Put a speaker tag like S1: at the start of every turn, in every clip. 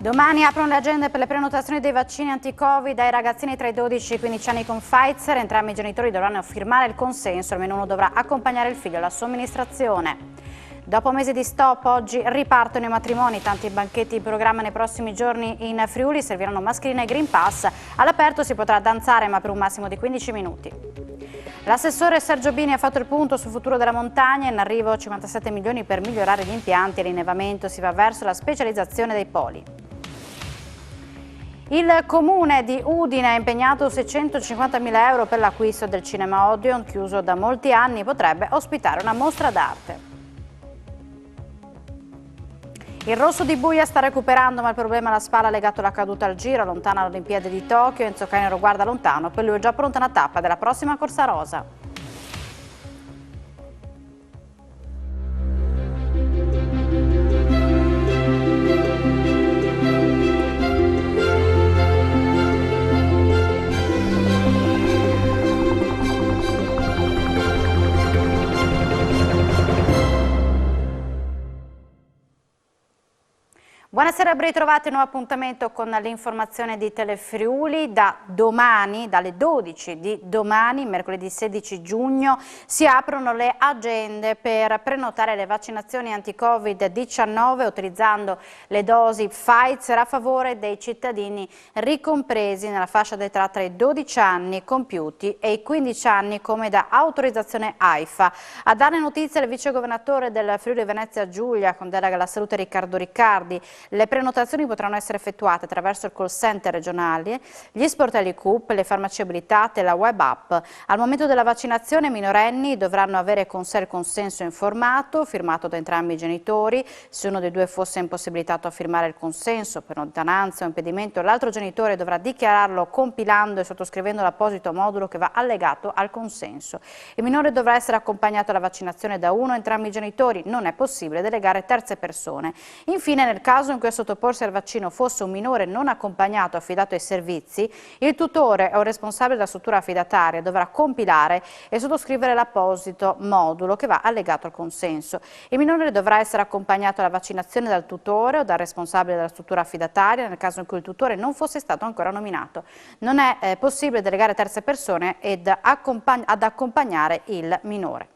S1: Domani aprono le agende per le prenotazioni dei vaccini anti-Covid ai ragazzini tra i 12 e i 15 anni con Pfizer. Entrambi i genitori dovranno firmare il consenso, almeno uno dovrà accompagnare il figlio alla somministrazione. Dopo mesi di stop, oggi ripartono i matrimoni, tanti banchetti in programma nei prossimi giorni in Friuli, serviranno mascherine e Green Pass. All'aperto si potrà danzare, ma per un massimo di 15 minuti. L'assessore Sergio Bini ha fatto il punto sul futuro della montagna, in arrivo 57 milioni per migliorare gli impianti e l'innevamento, si va verso la specializzazione dei poli. Il comune di Udine ha impegnato 650.000 euro per l'acquisto del cinema Odeon, chiuso da molti anni, potrebbe ospitare una mostra d'arte. Il rosso di Buia sta recuperando, ma il problema alla spalla legato alla caduta al giro, lontana all'Olimpiade di Tokyo. Enzo Canero guarda lontano, per lui è già pronta una tappa della prossima corsa rosa. Buonasera, ben ritrovati, nuovo appuntamento con l'informazione di Telefriuli. Da domani, dalle 12 di domani, mercoledì 16 giugno, si aprono le agende per prenotare le vaccinazioni anti-Covid-19 utilizzando le dosi Pfizer a favore dei cittadini ricompresi nella fascia d'età tra i 12 anni compiuti e i 15 anni come da autorizzazione AIFA. A darne notizia il vicegovernatore del Friuli Venezia Giulia con delega alla salute Riccardo Riccardi. Le prenotazioni potranno essere effettuate attraverso il call center regionale, gli sportelli CUP, le farmacie abilitate e la web app. Al momento della vaccinazione i minorenni dovranno avere con sé il consenso informato, firmato da entrambi i genitori. Se uno dei due fosse impossibilitato a firmare il consenso per lontananza o impedimento, l'altro genitore dovrà dichiararlo compilando e sottoscrivendo l'apposito modulo che va allegato al consenso. Il minore dovrà essere accompagnato alla vaccinazione da uno o entrambi i genitori, non è possibile delegare terze persone. Infine, nel caso in cui a sottoporsi al vaccino fosse un minore non accompagnato affidato ai servizi, il tutore o il responsabile della struttura affidataria dovrà compilare e sottoscrivere l'apposito modulo che va allegato al consenso. Il minore dovrà essere accompagnato alla vaccinazione dal tutore o dal responsabile della struttura affidataria nel caso in cui il tutore non fosse stato ancora nominato. Non è possibile delegare terze persone ad accompagnare il minore.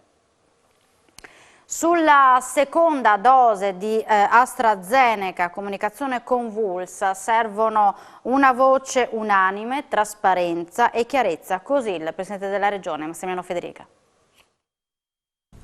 S1: Sulla seconda dose di AstraZeneca, comunicazione convulsa, servono una voce unanime, trasparenza e chiarezza. Così il Presidente della Regione, Massimiliano Federica.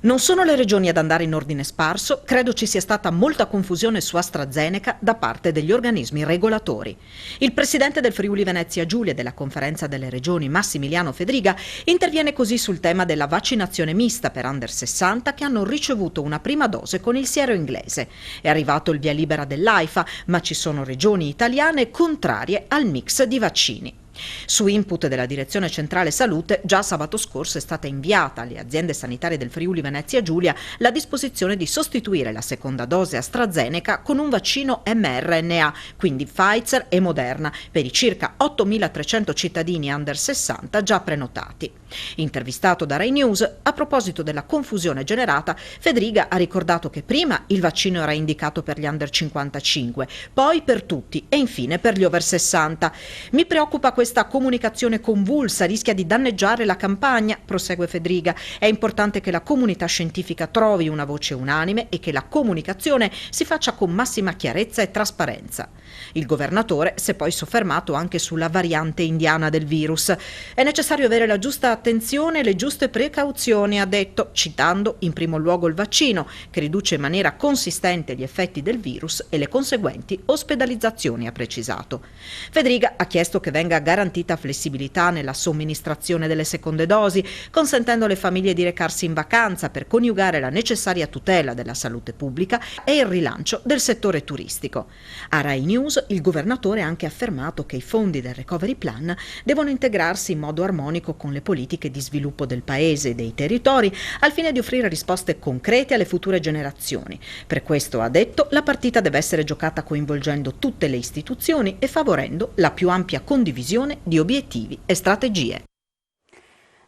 S2: Non sono le regioni ad andare in ordine sparso, credo ci sia stata molta confusione su AstraZeneca da parte degli organismi regolatori. Il presidente del Friuli Venezia Giulia e della Conferenza delle Regioni, Massimiliano Federica, interviene così sul tema della vaccinazione mista per under 60 che hanno ricevuto una prima dose con il siero inglese. È arrivato il via libera dell'AIFA, ma ci sono regioni italiane contrarie al mix di vaccini. Su input della Direzione Centrale Salute, già sabato scorso è stata inviata alle aziende sanitarie del Friuli Venezia Giulia la disposizione di sostituire la seconda dose AstraZeneca con un vaccino mRNA, quindi Pfizer e Moderna, per i circa 8.300 cittadini under 60 già prenotati. Intervistato da Rai News, a proposito della confusione generata, Federica ha ricordato che prima il vaccino era indicato per gli under 55, poi per tutti e infine per gli over 60. Mi preoccupa questa comunicazione convulsa, rischia di danneggiare la campagna, prosegue Federica. È importante che la comunità scientifica trovi una voce unanime e che la comunicazione si faccia con massima chiarezza e trasparenza. Il governatore si è poi soffermato anche sulla variante indiana del virus. È necessario avere la giusta attenzione e le giuste precauzioni, ha detto, citando in primo luogo il vaccino, che riduce in maniera consistente gli effetti del virus e le conseguenti ospedalizzazioni, ha precisato. Federica ha chiesto che venga garantita flessibilità nella somministrazione delle seconde dosi, consentendo alle famiglie di recarsi in vacanza per coniugare la necessaria tutela della salute pubblica e il rilancio del settore turistico. A Rai News il governatore ha anche affermato che i fondi del Recovery Plan devono integrarsi in modo armonico con le politiche di sviluppo del paese e dei territori al fine di offrire risposte concrete alle future generazioni. Per questo, ha detto, la partita deve essere giocata coinvolgendo tutte le istituzioni e favorendo la più ampia condivisione di obiettivi e strategie.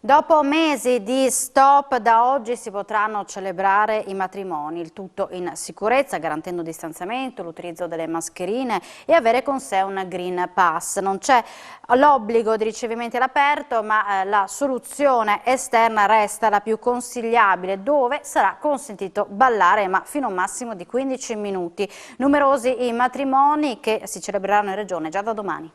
S1: Dopo mesi di stop, da oggi si potranno celebrare i matrimoni, il tutto in sicurezza, garantendo distanziamento, l'utilizzo delle mascherine e avere con sé un Green Pass. Non c'è l'obbligo di ricevimenti all'aperto, ma la soluzione esterna resta la più consigliabile, dove sarà consentito ballare, ma fino a un massimo di 15 minuti. Numerosi i matrimoni che si celebreranno in regione già da domani.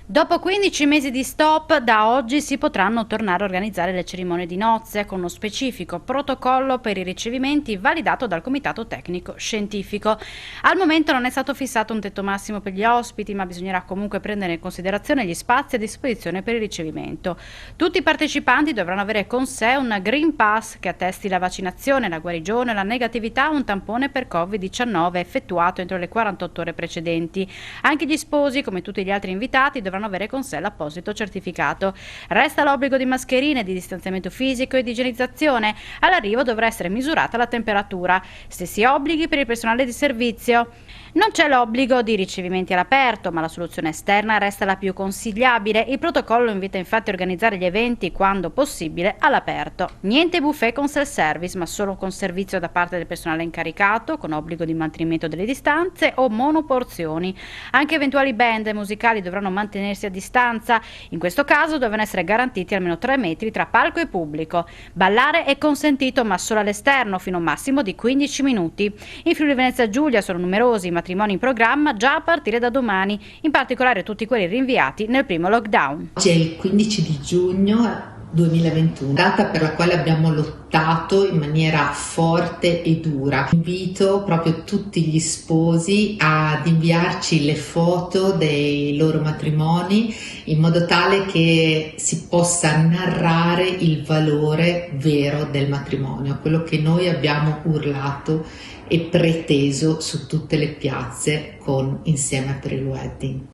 S1: Dopo 15 mesi di stop, da oggi si potranno tornare a organizzare le cerimonie di nozze con uno specifico protocollo per i ricevimenti validato dal Comitato Tecnico Scientifico. Al momento non è stato fissato un tetto massimo per gli ospiti, ma bisognerà comunque prendere in considerazione gli spazi a disposizione per il ricevimento. Tutti i partecipanti dovranno avere con sé un Green Pass che attesti la vaccinazione, la guarigione, la negatività o un tampone per Covid-19 effettuato entro le 48 ore precedenti. Anche gli sposi, come tutti gli altri invitati, dovranno avere con sé l'apposito certificato. Resta l'obbligo di mascherine, di distanziamento fisico e di igienizzazione. All'arrivo dovrà essere misurata la temperatura. Stessi obblighi per il personale di servizio. Non c'è l'obbligo di ricevimenti all'aperto, ma la soluzione esterna resta la più consigliabile. Il protocollo invita infatti a organizzare gli eventi, quando possibile, all'aperto. Niente buffet con self-service, ma solo con servizio da parte del personale incaricato, con obbligo di mantenimento delle distanze o monoporzioni. Anche eventuali band musicali dovranno mantenersi a distanza. In questo caso devono essere garantiti almeno 3 metri tra palco e pubblico. Ballare è consentito, ma solo all'esterno, fino a un massimo di 15 minuti. In Friuli Venezia Giulia sono numerosi i matrimoni in programma già a partire da domani, in particolare tutti quelli rinviati nel primo lockdown.
S3: Oggi è il 15 di giugno 2021, data per la quale abbiamo lottato in maniera forte e dura. Invito proprio tutti gli sposi ad inviarci le foto dei loro matrimoni in modo tale che si possa narrare il valore vero del matrimonio, quello che noi abbiamo urlato e preteso su tutte le piazze con Insieme per il Wedding.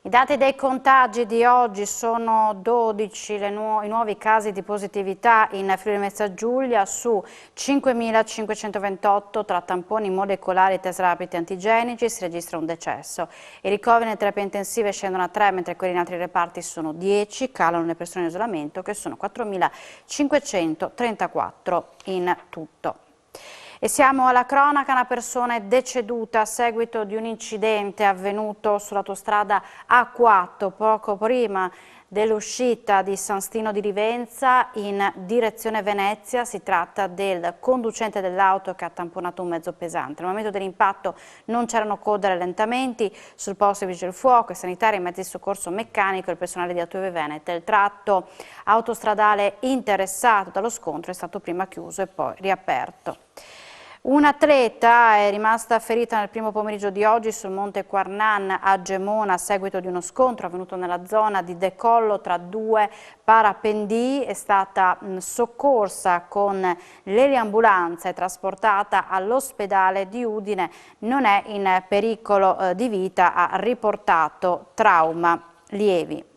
S1: I dati dei contagi di oggi sono 12 i nuovi casi di positività in Friuli Venezia Giulia su 5.528 tra tamponi molecolari e test rapidi antigenici si registra un decesso. I ricoveri nelle terapie intensive scendono a 3, mentre quelli in altri reparti sono 10, calano le persone in isolamento che sono 4.534 in tutto. E siamo alla cronaca, una persona è deceduta a seguito di un incidente avvenuto sull'autostrada A4 poco prima dell'uscita di San Stino di Livenza in direzione Venezia. Si tratta del conducente dell'auto che ha tamponato un mezzo pesante. Al momento dell'impatto non c'erano code e rallentamenti, sul posto i vigili del fuoco, i sanitari, i mezzi di soccorso meccanico e il personale di Autove Venete. Il tratto autostradale interessato dallo scontro è stato prima chiuso e poi riaperto. Un'atleta è rimasta ferita nel primo pomeriggio di oggi sul Monte Quarnan a Gemona a seguito di uno scontro avvenuto nella zona di decollo tra due parapendii. È stata soccorsa con l'eliambulanza e trasportata all'ospedale di Udine. Non è in pericolo di vita, ha riportato trauma lievi.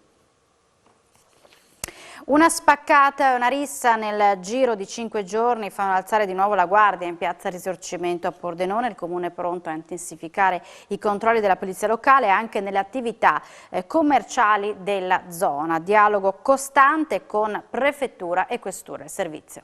S1: Una spaccata e una rissa nel giro di 5 giorni fanno alzare di nuovo la guardia in piazza Risorgimento a Pordenone. Il comune è pronto a intensificare i controlli della polizia locale anche nelle attività commerciali della zona. Dialogo costante con prefettura e questura del servizio.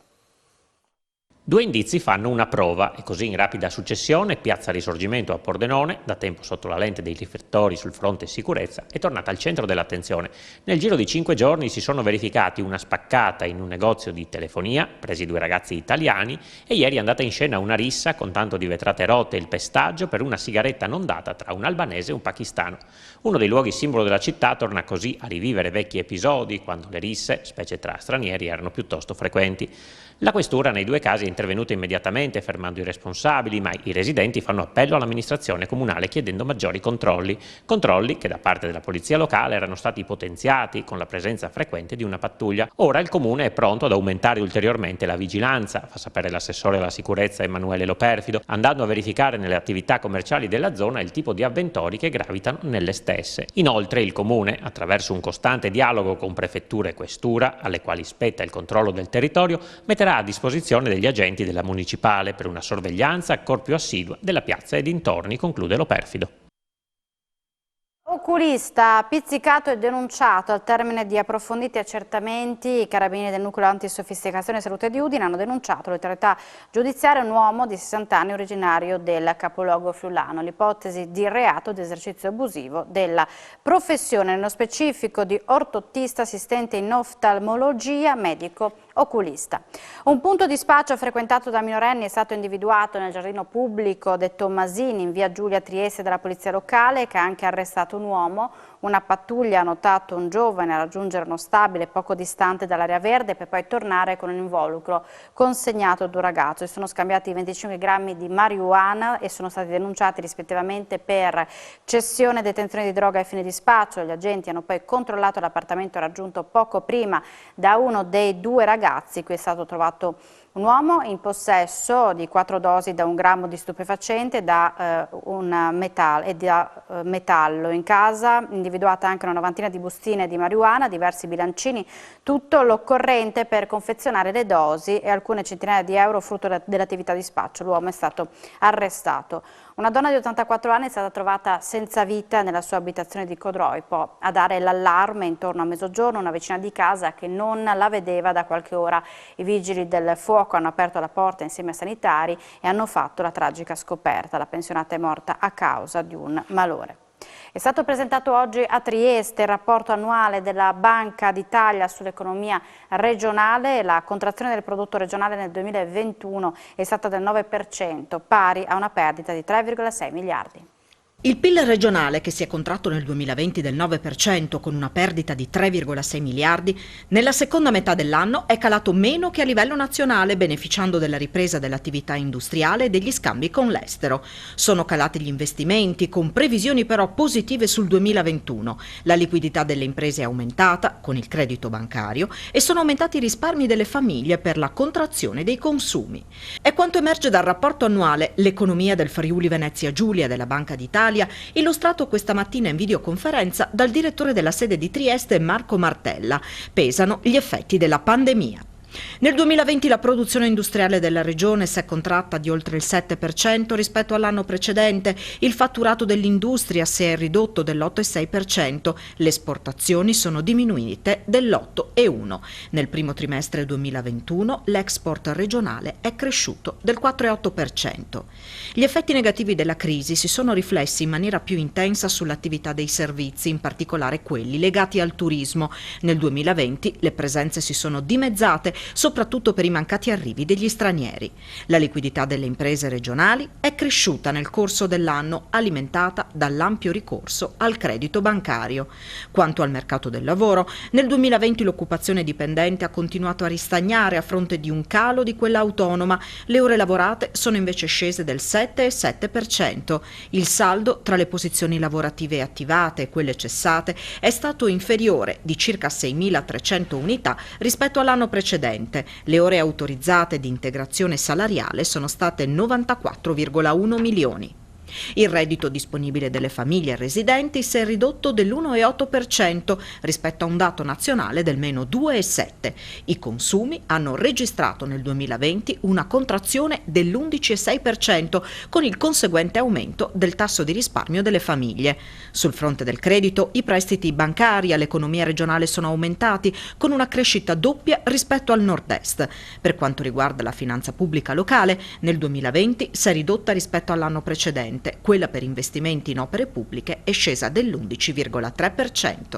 S4: 2 indizi fanno una prova e così in rapida successione Piazza Risorgimento a Pordenone, da tempo sotto la lente dei riflettori sul fronte sicurezza, è tornata al centro dell'attenzione. Nel giro di 5 giorni si sono verificati una spaccata in un negozio di telefonia, presi 2 ragazzi italiani, e ieri è andata in scena una rissa con tanto di vetrate rotte e il pestaggio per una sigaretta non data tra un albanese e un pakistano. Uno dei luoghi simbolo della città torna così a rivivere vecchi episodi quando le risse, specie tra stranieri, erano piuttosto frequenti. La questura nei 2 casi è intervenuta immediatamente fermando i responsabili, ma i residenti fanno appello all'amministrazione comunale chiedendo maggiori controlli che da parte della polizia locale erano stati potenziati con la presenza frequente di una pattuglia. Ora il comune è pronto ad aumentare ulteriormente la vigilanza, fa sapere l'assessore alla sicurezza Emanuele Loperfido, andando a verificare nelle attività commerciali della zona il tipo di avventori che gravitano nelle stesse. Inoltre il comune, attraverso un costante dialogo con prefettura e questura, alle quali spetta il controllo del territorio, metterà a disposizione degli agenti della municipale per una sorveglianza ancor più assidua della piazza e dintorni, conclude Loperfido.
S1: Oculista pizzicato e denunciato. Al termine di approfonditi accertamenti, i carabinieri del nucleo antisofisticazione e salute di Udine hanno denunciato all'autorità giudiziaria un uomo di 60 anni originario del capoluogo friulano. L'ipotesi di reato di esercizio abusivo della professione, nello specifico di ortottista, assistente in oftalmologia, medico oculista. Un punto di spaccio frequentato da minorenni è stato individuato nel giardino pubblico De Tommasini in via Giulia Trieste dalla polizia locale, che ha anche arrestato un uomo. Una pattuglia ha notato un giovane raggiungere uno stabile poco distante dall'area verde per poi tornare con un involucro consegnato ad un ragazzo. Si sono scambiati 25 grammi di marijuana e sono stati denunciati rispettivamente per cessione e detenzione di droga ai fini di spaccio. Gli agenti hanno poi controllato l'appartamento raggiunto poco prima da uno dei due ragazzi. Qui è stato trovato un uomo in possesso di 4 dosi da 1 grammo di stupefacente da metallo. In casa individuata anche una novantina di bustine di marijuana, diversi bilancini, tutto l'occorrente per confezionare le dosi e alcune centinaia di euro frutto dell'attività di spaccio. L'uomo è stato arrestato. Una donna di 84 anni è stata trovata senza vita nella sua abitazione di Codroipo. A dare l'allarme intorno a mezzogiorno una vicina di casa che non la vedeva da qualche ora. I vigili del fuoco hanno aperto la porta insieme ai sanitari e hanno fatto la tragica scoperta. La pensionata è morta a causa di un malore. È stato presentato oggi a Trieste il rapporto annuale della Banca d'Italia sull'economia regionale. La contrazione del prodotto regionale nel 2021 è stata del 9%, pari a una perdita di 3,6 miliardi.
S2: Il PIL regionale, che si è contratto nel 2020 del 9% con una perdita di 3,6 miliardi, nella seconda metà dell'anno è calato meno che a livello nazionale, beneficiando della ripresa dell'attività industriale e degli scambi con l'estero. Sono calati gli investimenti, con previsioni però positive sul 2021. La liquidità delle imprese è aumentata con il credito bancario e sono aumentati i risparmi delle famiglie per la contrazione dei consumi. È quanto emerge dal rapporto annuale L'economia del Friuli Venezia Giulia della Banca d'Italia, illustrato questa mattina in videoconferenza dal direttore della sede di Trieste Marco Martella. Pesano gli effetti della pandemia. Nel 2020 la produzione industriale della regione si è contratta di oltre il 7% rispetto all'anno precedente, il fatturato dell'industria si è ridotto dell'8,6%, le esportazioni sono diminuite dell'8,1%. Nel primo trimestre 2021 l'export regionale è cresciuto del 4,8%. Gli effetti negativi della crisi si sono riflessi in maniera più intensa sull'attività dei servizi, in particolare quelli legati al turismo. Nel 2020 le presenze si sono dimezzate, soprattutto per i mancati arrivi degli stranieri. La liquidità delle imprese regionali è cresciuta nel corso dell'anno, alimentata dall'ampio ricorso al credito bancario. Quanto al mercato del lavoro, nel 2020 l'occupazione dipendente ha continuato a ristagnare a fronte di un calo di quella autonoma. Le ore lavorate sono invece scese del 7,7%. Il saldo tra le posizioni lavorative attivate e quelle cessate è stato inferiore di circa 6.300 unità rispetto all'anno precedente. Le ore autorizzate di integrazione salariale sono state 94,1 milioni. Il reddito disponibile delle famiglie residenti si è ridotto dell'1,8% rispetto a un dato nazionale del meno 2,7%. I consumi hanno registrato nel 2020 una contrazione dell'11,6% con il conseguente aumento del tasso di risparmio delle famiglie. Sul fronte del credito, i prestiti bancari all'economia regionale sono aumentati con una crescita doppia rispetto al nord-est. Per quanto riguarda la finanza pubblica locale, nel 2020 si è ridotta rispetto all'anno precedente. Quella per investimenti in opere pubbliche è scesa dell'11,3%.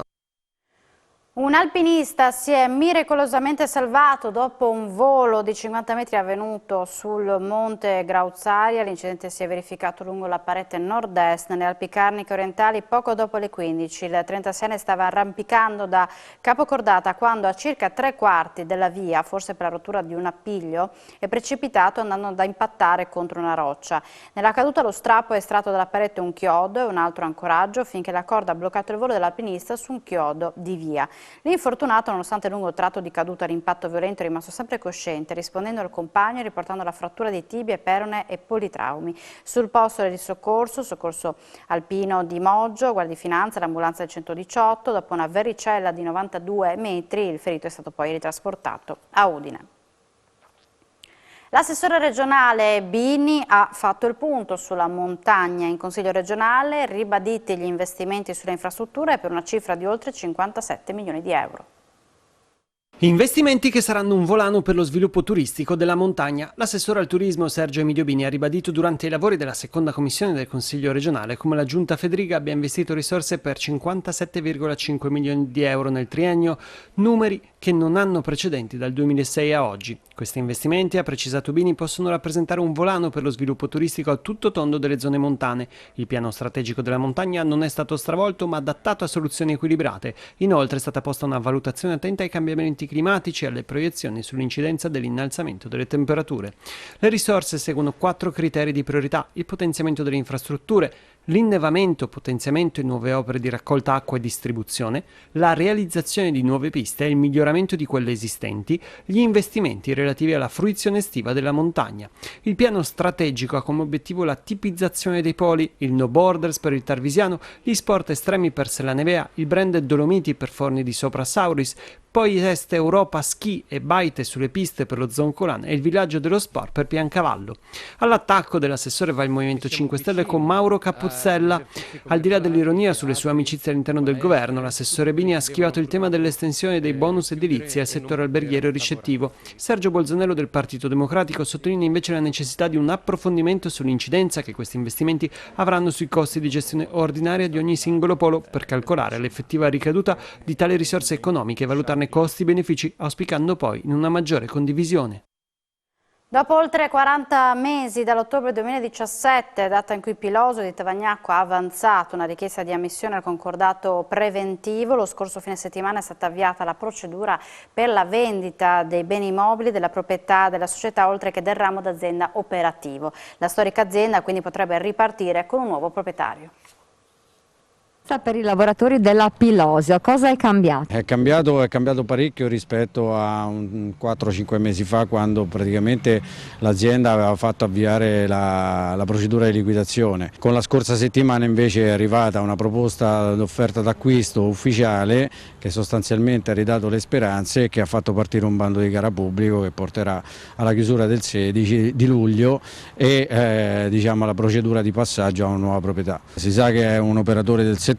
S1: Un alpinista si è miracolosamente salvato dopo un volo di 50 metri avvenuto sul monte Grauzaria. L'incidente si è verificato lungo la parete nord-est nelle Alpi Carniche orientali poco dopo le 15. Il 36enne stava arrampicando da Capocordata quando a circa 3/4 della via, forse per la rottura di un appiglio, è precipitato andando ad impattare contro una roccia. Nella caduta lo strappo ha estratto dalla parete un chiodo e un altro ancoraggio finché la corda ha bloccato il volo dell'alpinista su un chiodo di via. L'infortunato, nonostante il lungo tratto di caduta all'impatto violento, è rimasto sempre cosciente, rispondendo al compagno e riportando la frattura di tibia, perone e politraumi. Sul posto del soccorso alpino di Moggio, Guardia di Finanza, l'ambulanza del 118, dopo una vericella di 92 metri, il ferito è stato poi ritrasportato a Udine. L'assessore regionale Bini ha fatto il punto sulla montagna in Consiglio regionale, ribaditi gli investimenti sulle infrastrutture per una cifra di oltre 57 milioni di euro.
S5: Investimenti che saranno un volano per lo sviluppo turistico della montagna. L'assessore al turismo Sergio Emilio Bini ha ribadito durante i lavori della seconda commissione del Consiglio regionale come la Giunta Federica abbia investito risorse per 57,5 milioni di euro nel triennio, numeri che non hanno precedenti dal 2006 a oggi. Questi investimenti, ha precisato Bini, possono rappresentare un volano per lo sviluppo turistico a tutto tondo delle zone montane. Il piano strategico della montagna non è stato stravolto ma adattato a soluzioni equilibrate. Inoltre è stata posta una valutazione attenta ai cambiamenti climatici e alle proiezioni sull'incidenza dell'innalzamento delle temperature. Le risorse seguono 4 criteri di priorità: il potenziamento delle infrastrutture, l'innevamento, potenziamento e nuove opere di raccolta acqua e distribuzione, la realizzazione di nuove piste e il miglioramento di quelle esistenti, gli investimenti relativi alla fruizione estiva della montagna. Il piano strategico ha come obiettivo la tipizzazione dei poli, il no borders per il Tarvisiano, gli sport estremi per Sella Nevea, il brand Dolomiti per Forni di Sopra Sauris, poi Est Europa Ski e Baite sulle piste per lo Zoncolan e il villaggio dello sport per Piancavallo. All'attacco dell'assessore va il Movimento 5 Stelle con Mauro Cappuzzella. Al di là dell'ironia sulle sue amicizie all'interno del governo, l'assessore Bini ha schivato il tema dell'estensione dei bonus edilizi al settore alberghiero e ricettivo. Sergio Bolzanello del Partito Democratico sottolinea invece la necessità di un approfondimento sull'incidenza che questi investimenti avranno sui costi di gestione ordinaria di ogni singolo polo per calcolare l'effettiva ricaduta di tali risorse economiche e valutarne costi-benefici, auspicando poi in una maggiore condivisione.
S1: Dopo oltre 40 mesi, dall'ottobre 2017, data in cui Piloso di Tavagnacco ha avanzato una richiesta di ammissione al concordato preventivo, lo scorso fine settimana è stata avviata la procedura per la vendita dei beni mobili della proprietà della società, oltre che del ramo d'azienda operativo. La storica azienda quindi potrebbe ripartire con un nuovo proprietario.
S6: Per i lavoratori della Pilosio, cosa è cambiato?
S7: È cambiato parecchio rispetto a 4-5 mesi fa, quando praticamente l'azienda aveva fatto avviare la procedura di liquidazione. Con la scorsa settimana invece è arrivata una proposta d'offerta d'acquisto ufficiale che sostanzialmente ha ridato le speranze e che ha fatto partire un bando di gara pubblico che porterà alla chiusura del 16 di luglio e alla procedura di passaggio a una nuova proprietà. Si sa che è un operatore del settore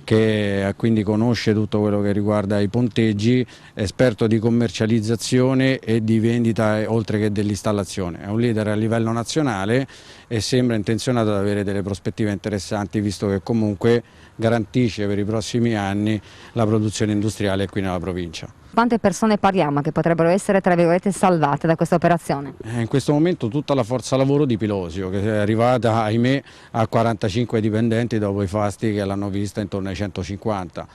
S7: che quindi conosce tutto quello che riguarda i ponteggi, esperto di commercializzazione e di vendita oltre che dell'installazione. È un leader a livello nazionale e sembra intenzionato ad avere delle prospettive interessanti, visto che comunque garantisce per i prossimi anni la produzione industriale qui nella provincia.
S6: Quante persone parliamo che potrebbero essere, tra virgolette, salvate da questa operazione?
S7: In questo momento tutta la forza lavoro di Pilosio, che è arrivata, ahimè, a 45 dipendenti dopo i fasti che l'hanno vista intorno ai 150.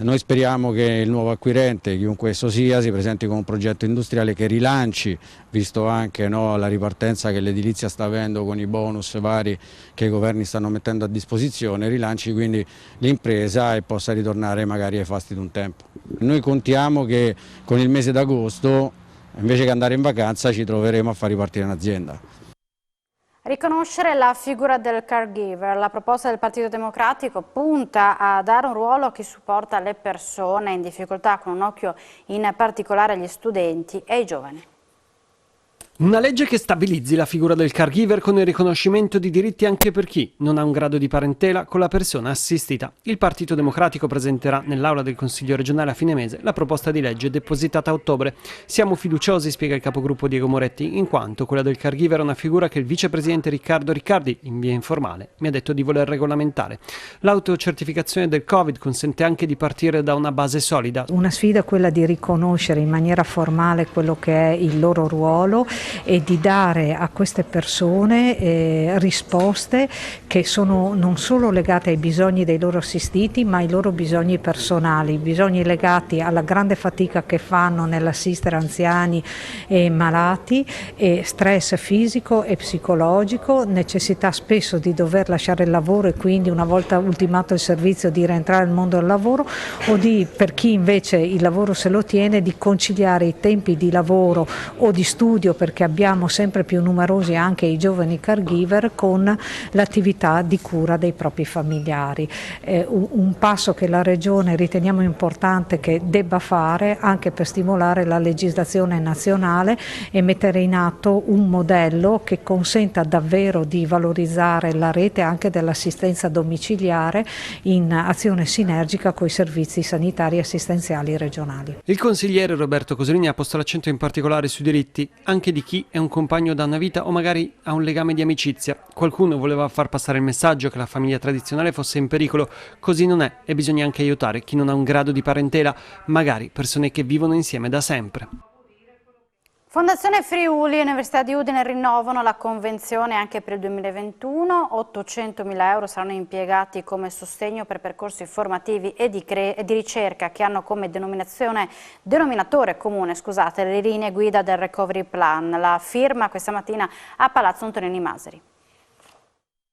S7: Noi speriamo che il nuovo acquirente, chiunque esso sia, si presenti con un progetto industriale che rilanci, visto anche la ripartenza che l'edilizia sta avendo con i bonus vari che i governi stanno mettendo a disposizione, rilanci quindi l'impresa e possa ritornare magari ai fasti di un tempo. Noi contiamo che con il mese d'agosto, invece che andare in vacanza, ci troveremo a far ripartire un'azienda.
S1: Riconoscere la figura del caregiver. La proposta del Partito Democratico punta a dare un ruolo a chi supporta le persone in difficoltà, con un occhio in particolare agli studenti e ai giovani.
S5: Una legge che stabilizzi la figura del caregiver con il riconoscimento di diritti anche per chi non ha un grado di parentela con la persona assistita. Il Partito Democratico presenterà nell'Aula del Consiglio regionale a fine mese la proposta di legge depositata a ottobre. Siamo fiduciosi, spiega il capogruppo Diego Moretti, in quanto quella del caregiver è una figura che il vicepresidente Riccardo Riccardi, in via informale, mi ha detto di voler regolamentare. L'autocertificazione del Covid consente anche di partire da una base solida.
S8: Una sfida è quella di riconoscere in maniera formale quello che è il loro ruolo e di dare a queste persone risposte che sono non solo legate ai bisogni dei loro assistiti, ma ai loro bisogni personali, bisogni legati alla grande fatica che fanno nell'assistere anziani e malati, e stress fisico e psicologico, necessità spesso di dover lasciare il lavoro e quindi, una volta ultimato il servizio, di rientrare nel mondo del lavoro, o per chi invece il lavoro se lo tiene, di conciliare i tempi di lavoro o di studio, perché che abbiamo sempre più numerosi anche i giovani caregiver con l'attività di cura dei propri familiari. Un passo che la Regione riteniamo importante che debba fare anche per stimolare la legislazione nazionale e mettere in atto un modello che consenta davvero di valorizzare la rete anche dell'assistenza domiciliare in azione sinergica con i servizi sanitari e assistenziali regionali.
S5: Il consigliere Roberto Cosolini ha posto l'accento in particolare sui diritti anche di chi è un compagno da una vita o magari ha un legame di amicizia. Qualcuno voleva far passare il messaggio che la famiglia tradizionale fosse in pericolo, così non è e bisogna anche aiutare chi non ha un grado di parentela, magari persone che vivono insieme da sempre.
S1: Fondazione Friuli e Università di Udine rinnovano la convenzione anche per il 2021, 800.000 euro saranno impiegati come sostegno per percorsi formativi e di ricerca che hanno come denominatore comune le linee guida del Recovery Plan. La firma questa mattina a Palazzo Antonini Maseri.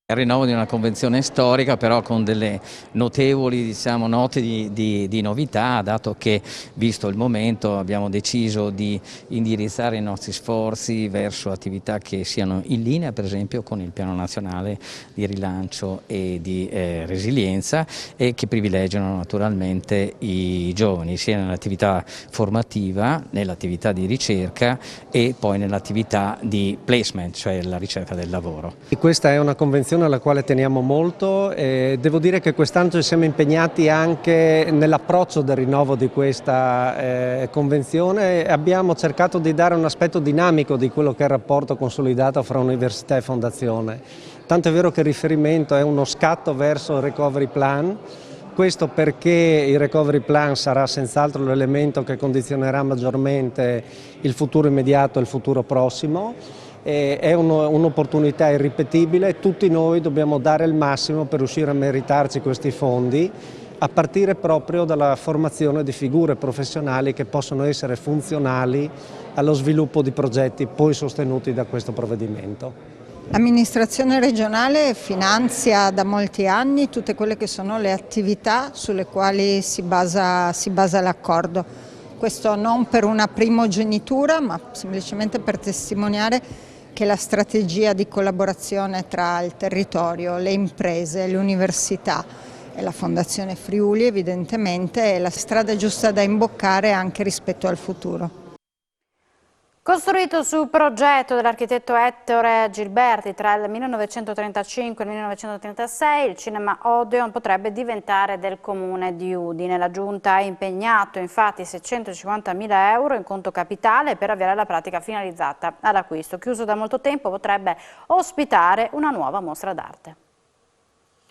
S9: Il rinnovo di una convenzione storica, però con delle notevoli note di novità, dato che, visto il momento, abbiamo deciso di indirizzare i nostri sforzi verso attività che siano in linea, per esempio, con il Piano Nazionale di Rilancio e di Resilienza e che privilegiano naturalmente i giovani, sia nell'attività formativa, nell'attività di ricerca e poi nell'attività di placement, cioè la ricerca del lavoro.
S10: E questa è una convenzione alla quale teniamo molto e devo dire che quest'anno ci siamo impegnati anche nell'approccio del rinnovo di questa convenzione e abbiamo cercato di dare un aspetto dinamico di quello che è il rapporto consolidato fra università e fondazione. Tanto è vero che il riferimento è uno scatto verso il Recovery Plan. Questo perché il Recovery Plan sarà senz'altro l'elemento che condizionerà maggiormente il futuro immediato e il futuro prossimo. È un'opportunità irripetibile, tutti noi dobbiamo dare il massimo per riuscire a meritarci questi fondi, a partire proprio dalla formazione di figure professionali che possono essere funzionali allo sviluppo di progetti poi sostenuti da questo provvedimento.
S11: L'amministrazione regionale finanzia da molti anni tutte quelle che sono le attività sulle quali si basa l'accordo. Questo non per una primogenitura, ma semplicemente per testimoniare che la strategia di collaborazione tra il territorio, le imprese, le università e la Fondazione Friuli evidentemente è la strada giusta da imboccare anche rispetto al futuro.
S1: Costruito sul progetto dell'architetto Ettore Gilberti tra il 1935 e il 1936, il cinema Odeon potrebbe diventare del comune di Udine. La giunta ha impegnato infatti 650.000 euro in conto capitale per avviare la pratica finalizzata all'acquisto. Chiuso da molto tempo, potrebbe ospitare una nuova mostra d'arte.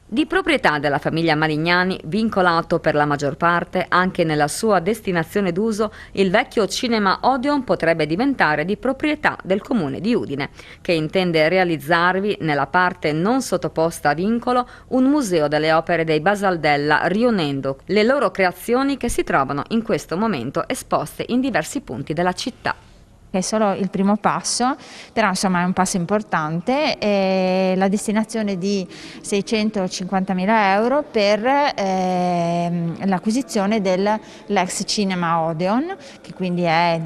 S6: Di proprietà della famiglia Marignani, vincolato per la maggior parte anche nella sua destinazione d'uso, il vecchio cinema Odeon potrebbe diventare di proprietà del comune di Udine, che intende realizzarvi, nella parte non sottoposta a vincolo, un museo delle opere dei Basaldella, riunendo le loro creazioni che si trovano in questo momento esposte in diversi punti della città.
S12: È solo il primo passo, però insomma è un passo importante, la destinazione di 650.000 euro per l'acquisizione dell'ex cinema Odeon, che quindi è,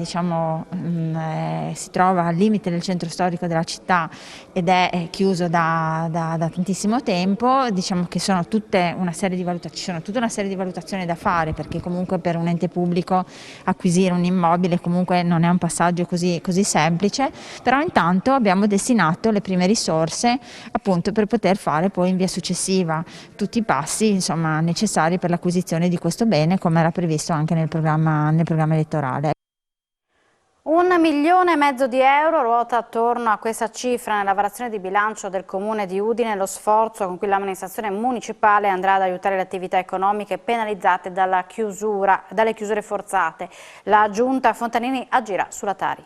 S12: si trova al limite del centro storico della città ed è chiuso da tantissimo tempo. Diciamo che sono tutta una serie di valutazioni da fare, perché comunque per un ente pubblico acquisire un immobile comunque non è un passaggio così semplice, però intanto abbiamo destinato le prime risorse appunto per poter fare poi in via successiva tutti i passi necessari per l'acquisizione di questo bene, come era previsto anche nel programma elettorale.
S1: 1,5 milioni di euro ruota attorno a questa cifra nella variazione di bilancio del Comune di Udine lo sforzo con cui l'amministrazione municipale andrà ad aiutare le attività economiche penalizzate dalle chiusure forzate. La Giunta Fontanini agirà sulla Tari.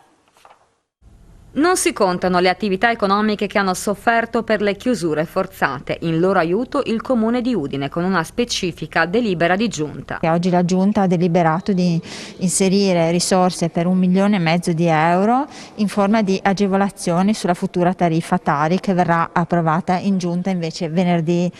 S6: Non si contano le attività economiche che hanno sofferto per le chiusure forzate. In loro aiuto il Comune di Udine con una specifica delibera di Giunta.
S12: Oggi la Giunta ha deliberato di inserire risorse per 1,5 milioni di euro in forma di agevolazioni sulla futura tariffa Tari, che verrà approvata in Giunta invece venerdì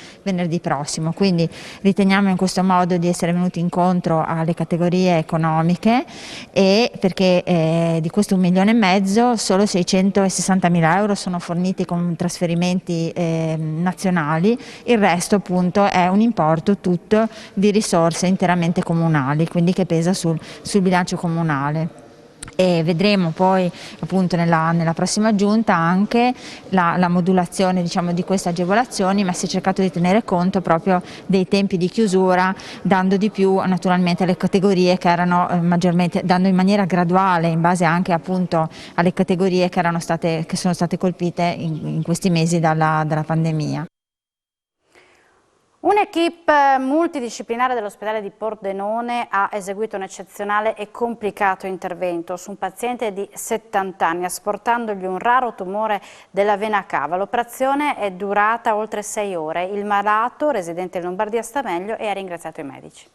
S12: prossimo. Quindi riteniamo in questo modo di essere venuti incontro alle categorie economiche, e perché di questo 1,5 milioni solo 600.000 660.000 euro sono forniti con trasferimenti nazionali, il resto appunto è un importo tutto di risorse interamente comunali, quindi che pesa sul bilancio comunale. E vedremo poi appunto nella prossima giunta anche la modulazione, diciamo, di queste agevolazioni, ma si è cercato di tenere conto proprio dei tempi di chiusura, dando di più naturalmente alle categorie che erano maggiormente, dando in maniera graduale in base anche appunto alle categorie che sono state colpite in questi mesi dalla pandemia.
S1: Un'equipe multidisciplinare dell'ospedale di Pordenone ha eseguito un eccezionale e complicato intervento su un paziente di 70 anni, asportandogli un raro tumore della vena cava. L'operazione è durata oltre 6 ore. Il malato, residente in Lombardia, sta meglio e ha ringraziato i medici.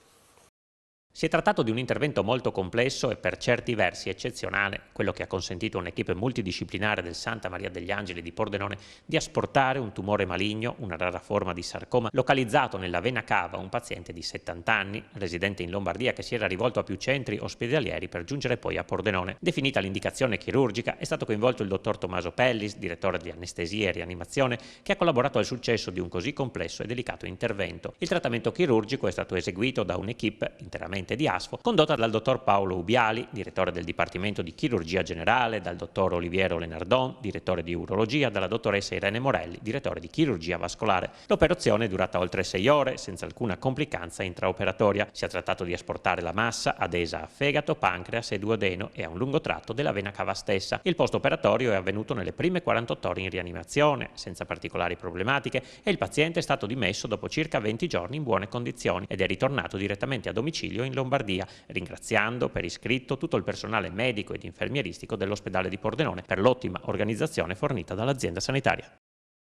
S4: Si è trattato di un intervento molto complesso e per certi versi eccezionale, quello che ha consentito a un'equipe multidisciplinare del Santa Maria degli Angeli di Pordenone di asportare un tumore maligno, una rara forma di sarcoma, localizzato nella vena cava a un paziente di 70 anni, residente in Lombardia, che si era rivolto a più centri ospedalieri per giungere poi a Pordenone. Definita l'indicazione chirurgica, è stato coinvolto il dottor Tommaso Pellis, direttore di anestesia e rianimazione, che ha collaborato al successo di un così complesso e delicato intervento. Il trattamento chirurgico è stato eseguito da un'equipe interamente di ASFO, condotta dal dottor Paolo Ubiali, direttore del Dipartimento di Chirurgia Generale, dal dottor Oliviero Lenardon, direttore di Urologia, dalla dottoressa Irene Morelli, direttore di Chirurgia Vascolare. L'operazione è durata oltre 6 ore, senza alcuna complicanza intraoperatoria. Si è trattato di asportare la massa adesa a fegato, pancreas e duodeno e a un lungo tratto della vena cava stessa. Il post-operatorio è avvenuto nelle prime 48 ore in rianimazione, senza particolari problematiche, e il paziente è stato dimesso dopo circa 20 giorni in buone condizioni ed è ritornato direttamente a domicilio in Lombardia, ringraziando per iscritto tutto il personale medico ed infermieristico dell'ospedale di Pordenone per l'ottima organizzazione fornita dall'azienda sanitaria.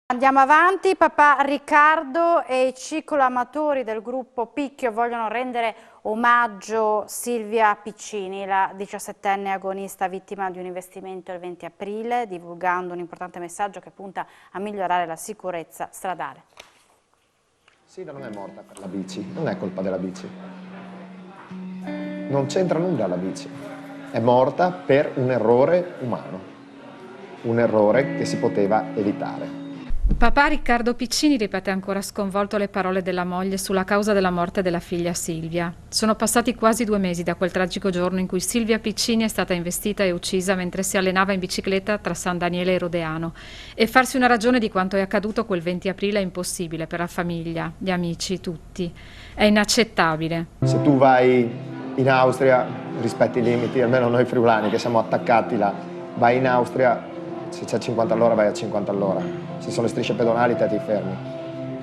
S1: Andiamo avanti. Papà Riccardo e i cicloamatori del gruppo Picchio vogliono rendere omaggio Silvia Piccini, la 17enne agonista vittima di un investimento il 20 aprile, divulgando un importante messaggio che punta a migliorare la sicurezza stradale.
S13: Silvia non è morta per la bici, non è colpa della bici. Non c'entra nulla la bici, è morta per un errore umano, un errore che si poteva evitare.
S14: Papà Riccardo Piccini ripete ancora sconvolto le parole della moglie sulla causa della morte della figlia Silvia. Sono passati quasi 2 mesi da quel tragico giorno in cui Silvia Piccini è stata investita e uccisa mentre si allenava in bicicletta tra San Daniele e Rodeano. E farsi una ragione di quanto è accaduto quel 20 aprile è impossibile per la famiglia, gli amici, tutti. È inaccettabile.
S13: Se tu vai in Austria, rispetti i limiti, almeno noi friulani che siamo attaccati là, vai in Austria, se c'è 50 all'ora vai a 50 all'ora, se sono le strisce pedonali te ti fermi.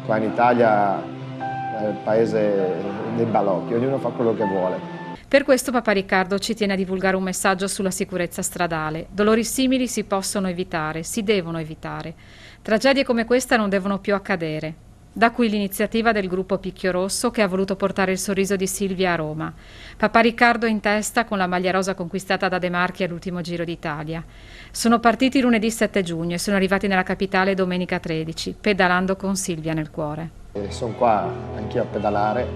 S13: Qua in Italia è il paese dei balocchi, ognuno fa quello che vuole.
S14: Per questo papà Riccardo ci tiene a divulgare un messaggio sulla sicurezza stradale. Dolori simili si possono evitare, si devono evitare. Tragedie come questa non devono più accadere. Da qui l'iniziativa del gruppo Picchio Rosso che ha voluto portare il sorriso di Silvia a Roma. Papà Riccardo in testa con la maglia rosa conquistata da De Marchi all'ultimo Giro d'Italia. Sono partiti lunedì 7 giugno e sono arrivati nella capitale domenica 13, pedalando con Silvia nel cuore.
S13: Sono qua anch'io a pedalare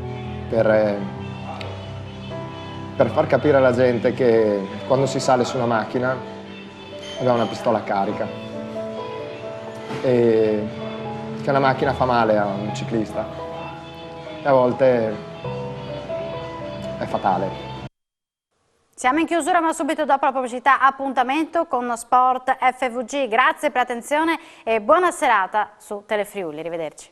S13: per far capire alla gente che quando si sale su una macchina abbiamo una pistola carica e che una macchina fa male a un ciclista e a volte è fatale.
S1: Siamo in chiusura, ma subito dopo la pubblicità appuntamento con Sport FVG. Grazie per l'attenzione e buona serata su Telefriuli. Arrivederci.